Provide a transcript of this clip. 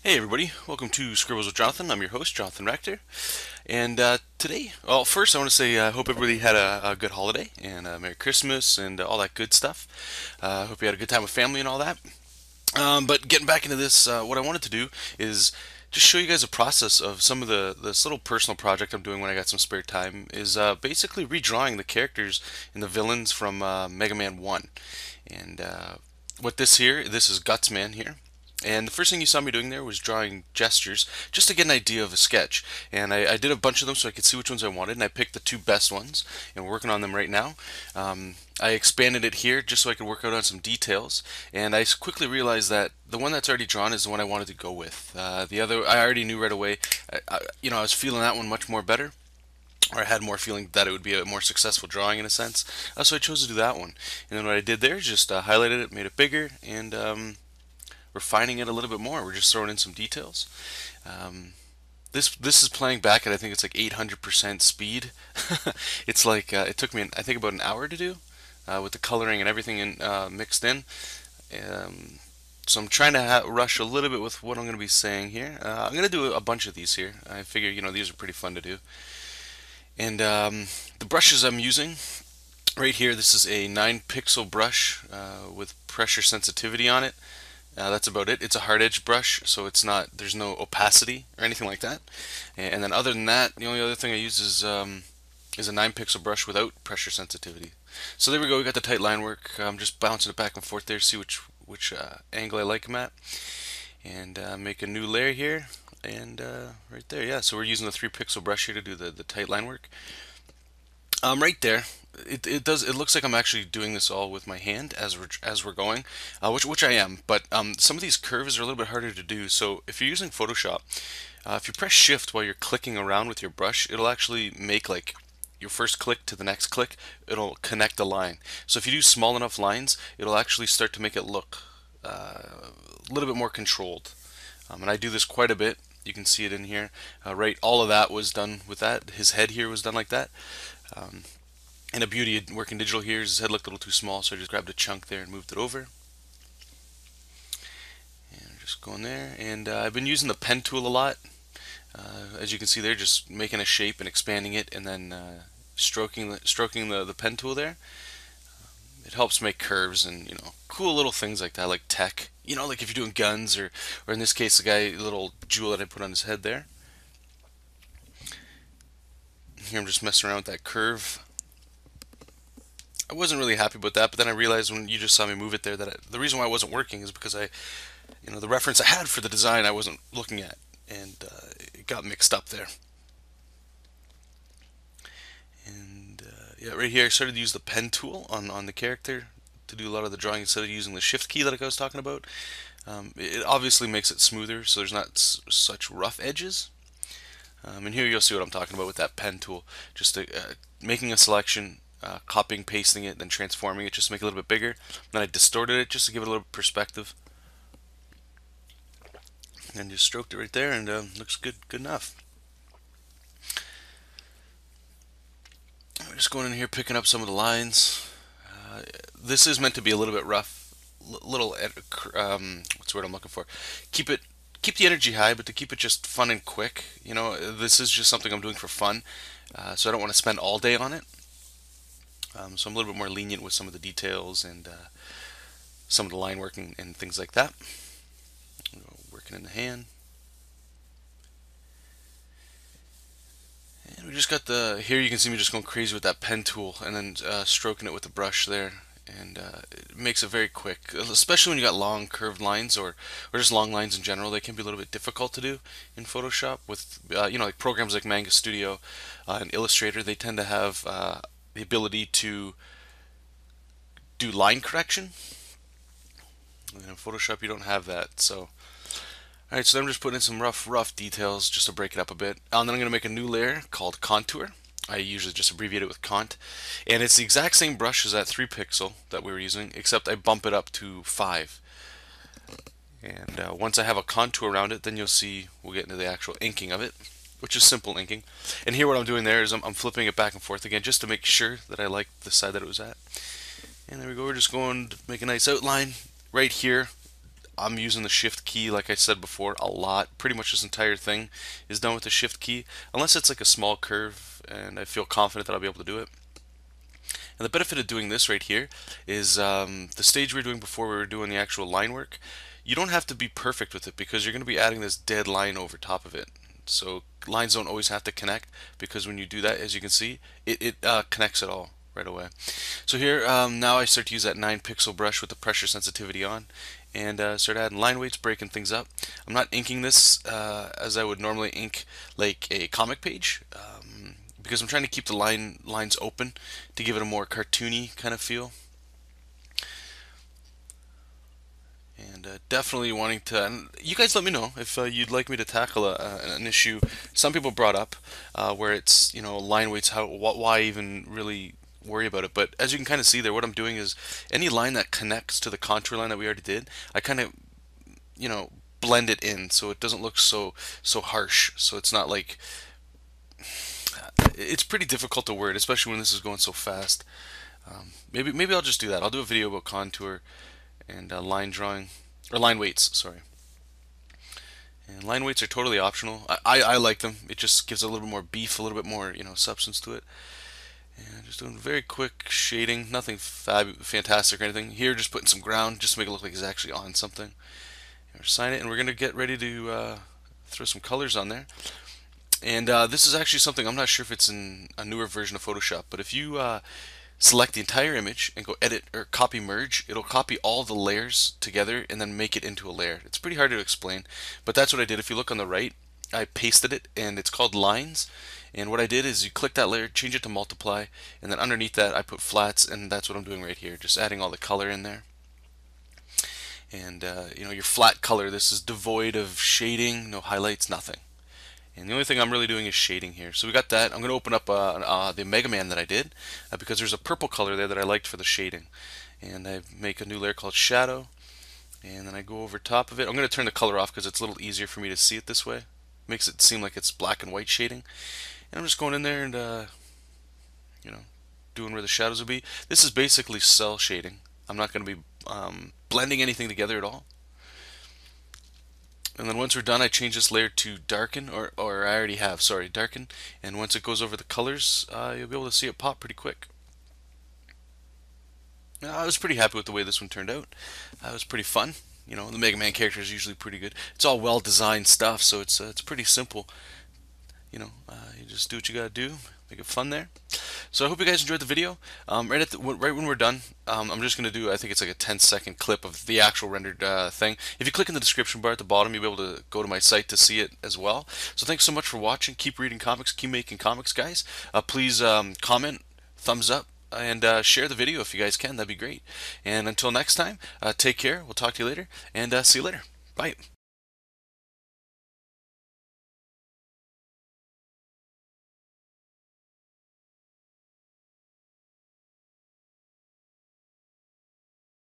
Hey everybody, welcome to Scribbles with Jonathan. I'm your host, Jonathan Rector. And today, well, first I want to say I hope everybody had a good holiday and Merry Christmas and all that good stuff. I hope you had a good time with family and all that. But getting back into this, what I wanted to do is just show you guys a process of some of this little personal project I'm doing when I got some spare time. Is basically redrawing the characters and the villains from Mega Man 1. And what this is Gutsman here. And the first thing you saw me doing there was drawing gestures just to get an idea of a sketch. And I did a bunch of them so I could see which ones I wanted, and I picked the two best ones, and we're working on them right now. I expanded it here just so I could work out on some details, and I quickly realized that the one that's already drawn is the one I wanted to go with. The other, I already knew right away. I was feeling that one much more better, or I had more feeling that it would be a more successful drawing in a sense. So I chose to do that one. And then what I did there is just highlighted it, made it bigger, and refining it a little bit more. We're just throwing in some details. Um, this is playing back at I think it's like 800% speed. It's like it took me I think about an hour to do with the coloring and everything mixed in. Um, so I'm trying to rush a little bit with what I'm going to be saying here. I'm going to do a bunch of these here. I figure these are pretty fun to do. And the brushes I'm using right here, this is a 9 pixel brush with pressure sensitivity on it. That's about it. It's a hard edge brush, so there's no opacity or anything like that. And then other than that, the only other thing I use is a 9 pixel brush without pressure sensitivity. So there we go. We got the tight line work. I'm just bouncing it back and forth there, see which angle I like them at, and make a new layer here. And right there, yeah. So we're using the 3 pixel brush here to do the tight line work. Right there, it looks like I'm actually doing this all with my hand as we're going, which I am. But some of these curves are a little bit harder to do. So if you're using Photoshop, if you press Shift while you're clicking around with your brush, it'll actually make like your first click to the next click. It'll connect a line. So if you do small enough lines, it'll actually start to make it look a little bit more controlled. And I do this quite a bit. You can see it in here. Right, all of that was done with that. His head here was done like that. Um, and a beauty of working digital here is his head looked a little too small, so I just grabbed a chunk there and moved it over. And just going there. And I've been using the pen tool a lot. As you can see there, just making a shape and expanding it, and then stroking the pen tool there. It helps make curves and cool little things like that, like tech. Like if you're doing guns, or in this case, the little jewel that I put on his head there. Here I'm just messing around with that curve. I wasn't really happy about that, but then I realized when you just saw me move it there that the reason why it wasn't working is because the reference I had for the design I wasn't looking at, and it got mixed up there. And yeah, right here I started to use the pen tool on the character to do a lot of the drawing instead of using the shift key that I was talking about. It obviously makes it smoother, so there's not such rough edges. And here you'll see what I'm talking about with that pen tool. Just making a selection, copying, pasting it, then transforming it just to make it a little bit bigger. Then I distorted it just to give it a little perspective. And just stroked it right there, and looks good enough. We're just going in here picking up some of the lines. This is meant to be a little bit rough, little what's the word I'm looking for? Keep the energy high, but to keep it just fun and quick. This is just something I'm doing for fun, so I don't want to spend all day on it. So I'm a little bit more lenient with some of the details and some of the line work and things like that. Working in the hand. And we just got here you can see me just going crazy with that pen tool and then stroking it with the brush there. And it makes it very quick, especially when you got long curved lines or just long lines in general. They can be a little bit difficult to do in Photoshop with like programs like Manga Studio and Illustrator. They tend to have the ability to do line correction. And in Photoshop you don't have that. So alright, so then I'm just putting in some rough details just to break it up a bit. And then I'm going to make a new layer called Contour. I usually just abbreviate it with Cont. And it's the exact same brush as that 3 pixel that we were using, except I bump it up to 5. And once I have a contour around it, then you'll see we'll get into the actual inking of it, which is simple inking. And here what I'm doing there is I'm flipping it back and forth again just to make sure that I like the side that it was at. And there we go, we're just going to make a nice outline right here. I'm using the shift key, like I said before, a lot. Pretty much this entire thing is done with the shift key, unless it's like a small curve and I feel confident that I'll be able to do it. And the benefit of doing this right here is the stage we were doing before we were doing the actual line work. You don't have to be perfect with it because you're going to be adding this dead line over top of it. So lines don't always have to connect, because when you do that, as you can see, it connects it all right away. So here, now I start to use that 9 pixel brush with the pressure sensitivity on, and start adding line weights, breaking things up. I'm not inking this as I would normally ink like a comic page, because I'm trying to keep the lines open to give it a more cartoony kind of feel. And definitely wanting to, and you guys let me know if you'd like me to tackle an issue some people brought up, where it's, line weights, why even really worry about it. But as you can kind of see there, what I'm doing is any line that connects to the contour line that we already did, I kind of, blend it in so it doesn't look so harsh. So it's not like, it's pretty difficult to word, especially when this is going so fast. Maybe I'll just do that. I'll do a video about contour and line drawing, or line weights, sorry. And line weights are totally optional. I like them. It just gives a little bit more beef, a little bit more substance to it. And just doing very quick shading, nothing fantastic or anything. Here, just putting some ground just to make it look like it's actually on something. And we're sign it, and we're gonna get ready to throw some colors on there. And this is actually something, I'm not sure if it's in a newer version of Photoshop, but if you select the entire image and go edit or copy merge, it'll copy all the layers together and then make it into a layer. It's pretty hard to explain, but that's what I did. If you look on the right, I pasted it, and it's called lines. And what I did is you click that layer, change it to multiply, and then underneath that I put flats, and that's what I'm doing right here, just adding all the color in there. And your flat color, this is devoid of shading, no highlights, nothing. And the only thing I'm really doing is shading here. So we got that. I'm going to open up the Megaman that I did, because there's a purple color there that I liked for the shading. And I make a new layer called Shadow, and then I go over top of it. I'm going to turn the color off because it's a little easier for me to see it this way. Makes it seem like it's black and white shading. And I'm just going in there and doing where the shadows will be. This is basically cell shading. I'm not going to be blending anything together at all. And then once we're done, I change this layer to darken, or I already have, sorry, darken. And once it goes over the colors, you'll be able to see it pop pretty quick. Now, I was pretty happy with the way this one turned out. It was pretty fun. The Mega Man character is usually pretty good. It's all well designed stuff, so it's pretty simple. You just do what you gotta do, make it fun there. So I hope you guys enjoyed the video. Right when we're done, I'm just gonna do, I think it's like a 10-second clip of the actual rendered thing. If you click in the description bar at the bottom, you'll be able to go to my site to see it as well. So thanks so much for watching. Keep reading comics, keep making comics, guys. Please comment, thumbs up, and share the video if you guys can. That'd be great. And until next time, take care. We'll talk to you later, and see you later. Bye.